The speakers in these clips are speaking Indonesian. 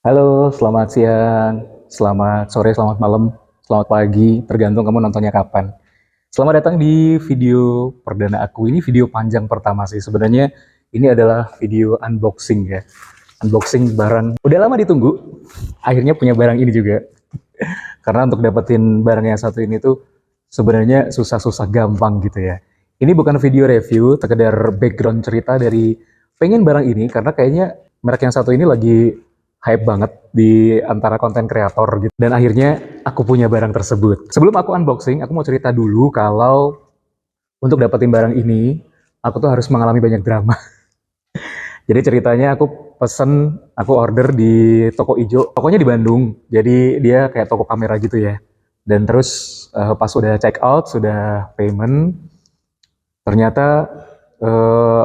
Halo, selamat siang, selamat sore, selamat malam, selamat pagi, tergantung kamu nontonnya kapan. Selamat datang di video perdana aku. Ini video panjang pertama sih. Sebenarnya ini adalah video unboxing ya. Unboxing barang. Udah lama ditunggu. Akhirnya punya barang ini juga. Karena untuk dapetin barang yang satu ini tuh sebenarnya susah-susah gampang gitu ya. Ini bukan video review, sekedar background cerita dari pengen barang ini karena kayaknya merek yang satu ini lagi hype banget di antara konten kreator gitu. Dan akhirnya aku punya barang tersebut. Sebelum aku unboxing, aku mau cerita dulu kalau untuk dapetin barang ini, aku tuh harus mengalami banyak drama. Jadi ceritanya aku order di toko ijo, tokonya di Bandung. Jadi dia kayak toko kamera gitu ya. Dan terus pas udah check out, sudah payment, ternyata eh,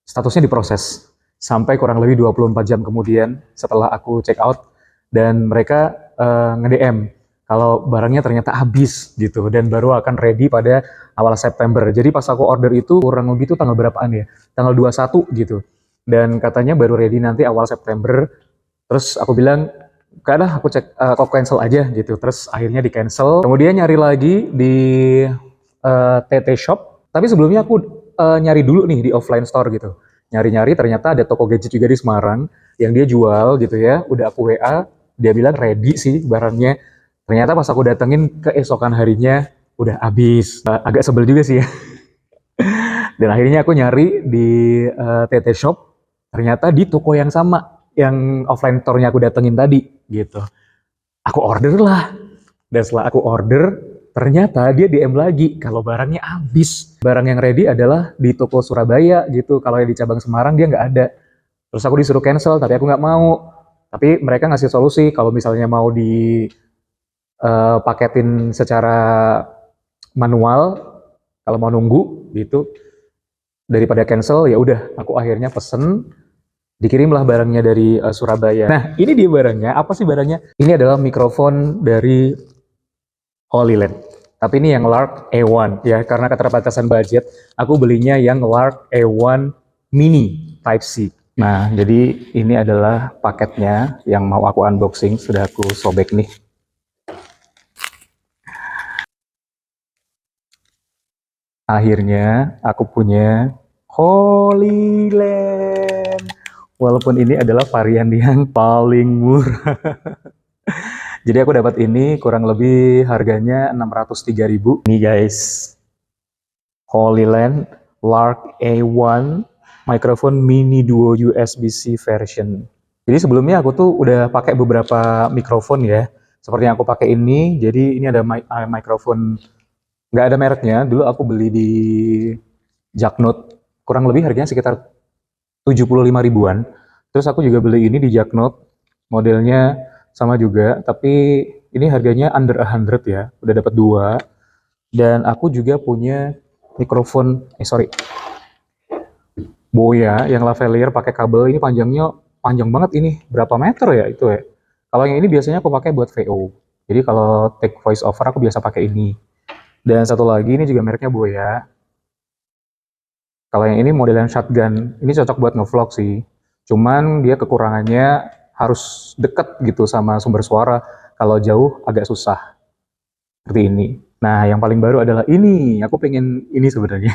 statusnya diproses sampai kurang lebih 24 jam kemudian setelah aku check out dan mereka nge-DM kalau barangnya ternyata habis gitu dan baru akan ready pada awal September. Jadi pas aku order itu kurang lebih itu tanggal berapaan ya? Tanggal 21 gitu. Dan katanya baru ready nanti awal September. Terus aku bilang, "Gak dah, aku cancel aja gitu." Terus akhirnya di cancel. Kemudian nyari lagi di TT Shop. Tapi sebelumnya aku nyari dulu nih di offline store gitu. Nyari-nyari ternyata ada toko gadget juga di Semarang yang dia jual gitu ya. Udah aku WA, dia bilang ready sih barangnya. Ternyata pas aku datengin keesokan harinya udah habis. Agak sebel juga sih ya. Dan akhirnya aku nyari di TT Shop, ternyata di toko yang sama, yang offline store-nya aku datengin tadi, gitu. Aku order lah, dan setelah aku order, ternyata dia DM lagi kalau barangnya habis. Barang yang ready adalah di toko Surabaya gitu, kalau yang di cabang Semarang dia nggak ada. Terus aku disuruh cancel, tapi aku nggak mau. Tapi mereka ngasih solusi, kalau misalnya mau dipaketin secara manual, kalau mau nunggu gitu, daripada cancel ya udah aku akhirnya pesen dikirimlah barangnya dari Surabaya. Nah ini dia barangnya, apa sih barangnya? Ini adalah mikrofon dari Holyland. Tapi ini yang Lark A1 ya, karena keterbatasan budget aku belinya yang Lark A1 Mini Type C. Nah jadi ini adalah paketnya yang mau aku unboxing, sudah aku sobek nih. Akhirnya aku punya Holyland. Walaupun ini adalah varian yang paling murah. Jadi aku dapat ini kurang lebih harganya 603.000. Ini guys, Holyland Lark A1 microphone mini duo USB-C version. Jadi sebelumnya aku tuh udah pakai beberapa mikrofon ya. Seperti yang aku pakai ini, jadi ini ada mikrofon nggak ada mereknya. Dulu aku beli di Jaknot, kurang lebih harganya sekitar 75 ribuan. Terus aku juga beli ini di Jaknot, modelnya sama juga, tapi ini harganya under 100 ya, udah dapat dua. Dan aku juga punya mikrofon, Boya yang lavalier pakai kabel, ini panjangnya panjang banget ini, berapa meter ya itu ya. Kalau yang ini biasanya aku pakai buat VO, jadi kalau take voice over aku biasa pakai ini. Dan satu lagi ini juga mereknya Boya. Kalau yang ini model yang shotgun, ini cocok buat ngevlog sih. Cuman dia kekurangannya harus deket gitu sama sumber suara. Kalau jauh agak susah. Seperti ini. Nah, yang paling baru adalah ini. Aku pengen ini sebenarnya.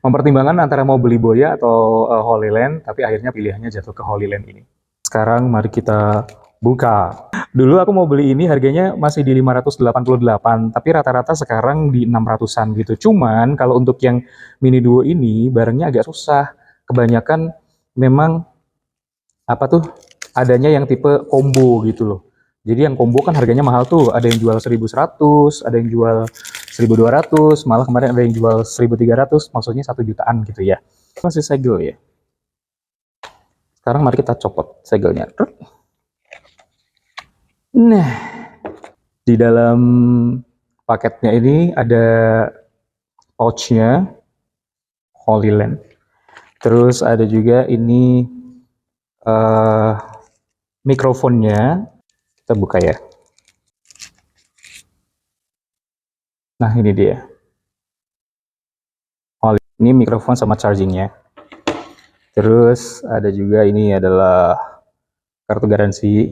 Mempertimbangkan antara mau beli Boya atau Holyland, tapi akhirnya pilihannya jatuh ke Holyland ini. Sekarang mari kita buka. Dulu aku mau beli ini harganya masih di 588, tapi rata-rata sekarang di 600-an gitu. Cuman kalau untuk yang Mini Duo ini barangnya agak susah. Kebanyakan memang apa tuh adanya yang tipe combo gitu loh. Jadi yang combo kan harganya mahal tuh. Ada yang jual 1.100, ada yang jual 1.200, malah kemarin ada yang jual 1.300, maksudnya 1 jutaan gitu ya. Masih segel ya. Sekarang mari kita copot segelnya. Nah, di dalam paketnya ini ada pouchnya Holyland. Terus ada juga ini uh, mikrofonnya. Kita buka ya. Nah ini dia. Ini mikrofon sama chargingnya. Terus ada juga ini adalah kartu garansi.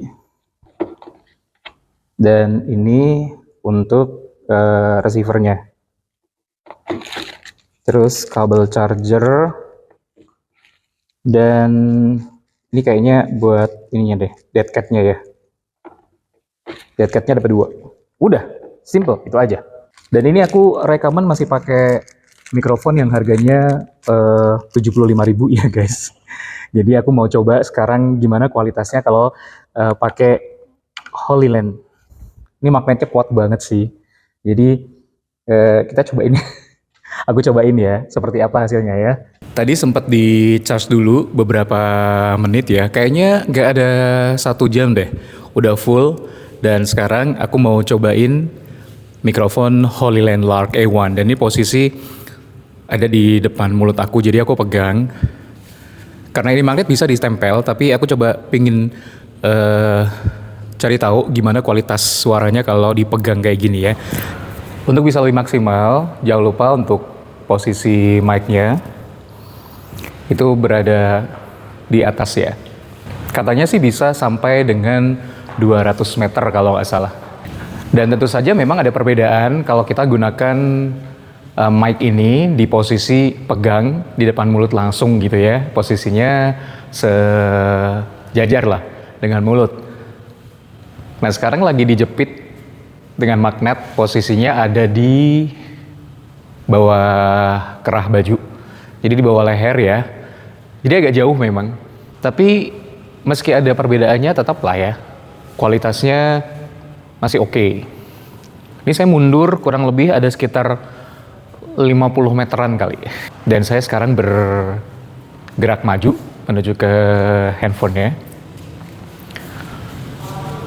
Dan ini untuk receivernya. Terus kabel charger. Dan ini kayaknya buat ininya deh, dead cat-nya ya. Dead cat-nya dapat 2. Udah, simple, itu aja. Dan ini aku rekaman masih pakai mikrofon yang harganya 75.000 ya guys. Jadi aku mau coba sekarang gimana kualitasnya kalau pakai HoloLens. Ini magnetnya kuat banget sih. Jadi kita cobain. Aku cobain ya, seperti apa hasilnya ya. Tadi sempat di charge dulu beberapa menit ya. Kayaknya nggak ada 1 jam deh. Udah full. Dan sekarang aku mau cobain mikrofon HoloLens Lark A1. Dan ini posisi ada di depan mulut aku. Jadi aku pegang. Karena ini magnet bisa ditempel. Tapi aku coba pingin cari tahu gimana kualitas suaranya kalau dipegang kayak gini ya. Untuk bisa lebih maksimal, jangan lupa untuk posisi mic-nya itu berada di atas ya. Katanya sih bisa sampai dengan 200 meter kalau nggak salah. Dan tentu saja memang ada perbedaan kalau kita gunakan mic ini di posisi pegang di depan mulut langsung gitu ya. Posisinya sejajar lah dengan mulut. Nah sekarang lagi dijepit dengan magnet, posisinya ada di bawah kerah baju. Jadi di bawah leher ya. Jadi agak jauh memang. Tapi meski ada perbedaannya tetaplah ya. Kualitasnya masih oke. Ini saya mundur kurang lebih ada sekitar 50 meteran kali. Dan saya sekarang bergerak maju menuju ke handphonenya.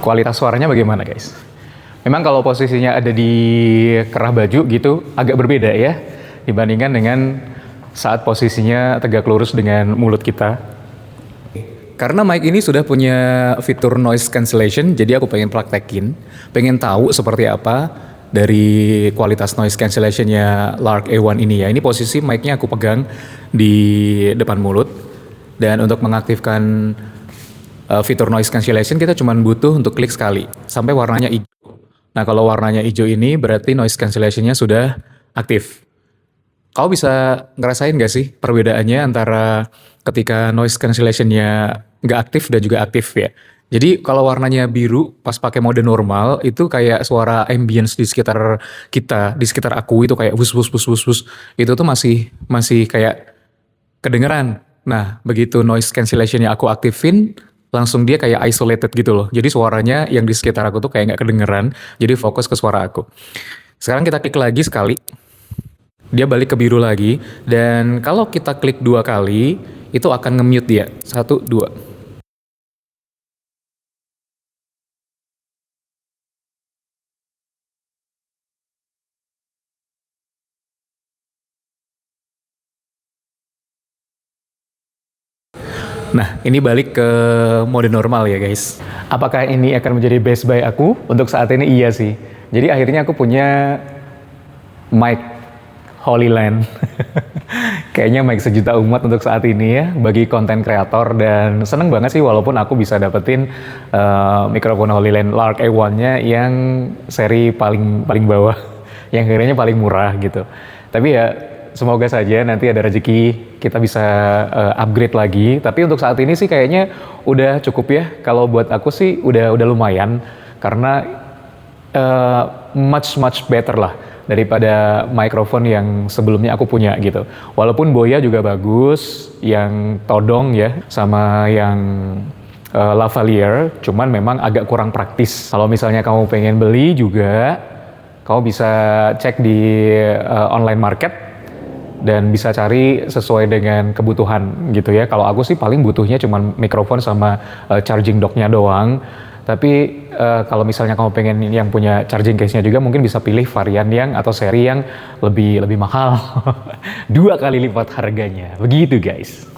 Kualitas suaranya bagaimana guys? Memang kalau posisinya ada di kerah baju gitu agak berbeda ya dibandingkan dengan saat posisinya tegak lurus dengan mulut kita. Karena mic ini sudah punya fitur noise cancellation, jadi aku pengen praktekin, pengen tahu seperti apa dari kualitas noise cancellationnya Lark A1 ini ya. Ini posisi mic-nya aku pegang di depan mulut, dan untuk mengaktifkan fitur noise cancellation kita cuma butuh untuk klik sekali sampai warnanya hijau. Nah kalau warnanya hijau ini berarti noise cancellationnya sudah aktif. Kau bisa ngerasain gak sih perbedaannya antara ketika noise cancellationnya nggak aktif dan juga aktif ya? Jadi kalau warnanya biru pas pakai mode normal itu kayak suara ambience di sekitar kita, di sekitar aku itu kayak wus wus wus wus wus. Itu tuh masih kayak kedengeran. Nah begitu noise cancellationnya aku aktifin, langsung dia kayak isolated gitu loh. Jadi suaranya yang di sekitar aku tuh kayak nggak kedengeran. Jadi fokus ke suara aku. Sekarang kita klik lagi sekali. Dia balik ke biru lagi. Dan kalau kita klik 2 kali, itu akan nge-mute dia. 1, 2. Nah, ini balik ke mode normal ya guys. Apakah ini akan menjadi best buy aku? Untuk saat ini iya sih. Jadi akhirnya aku punya mic HoloLens. Kayaknya mic sejuta umat untuk saat ini ya, bagi konten kreator. Dan seneng banget sih walaupun aku bisa dapetin mikrofon HoloLens Lark A1-nya yang seri paling bawah. Yang harganya paling murah gitu. Tapi ya semoga saja nanti ada rezeki kita bisa upgrade lagi. Tapi untuk saat ini sih kayaknya udah cukup ya. Kalau buat aku sih udah lumayan karena much better lah daripada mikrofon yang sebelumnya aku punya gitu. Walaupun Boya juga bagus, yang todong ya, sama yang lavalier, cuman memang agak kurang praktis. Kalau misalnya kamu pengen beli juga, kamu bisa cek di online market dan bisa cari sesuai dengan kebutuhan gitu ya. Kalau aku sih paling butuhnya cuma mikrofon sama charging dock-nya doang. Tapi kalau misalnya kamu pengen yang punya charging case-nya juga, mungkin bisa pilih varian yang atau seri yang lebih mahal. 2 kali lipat harganya. Begitu guys.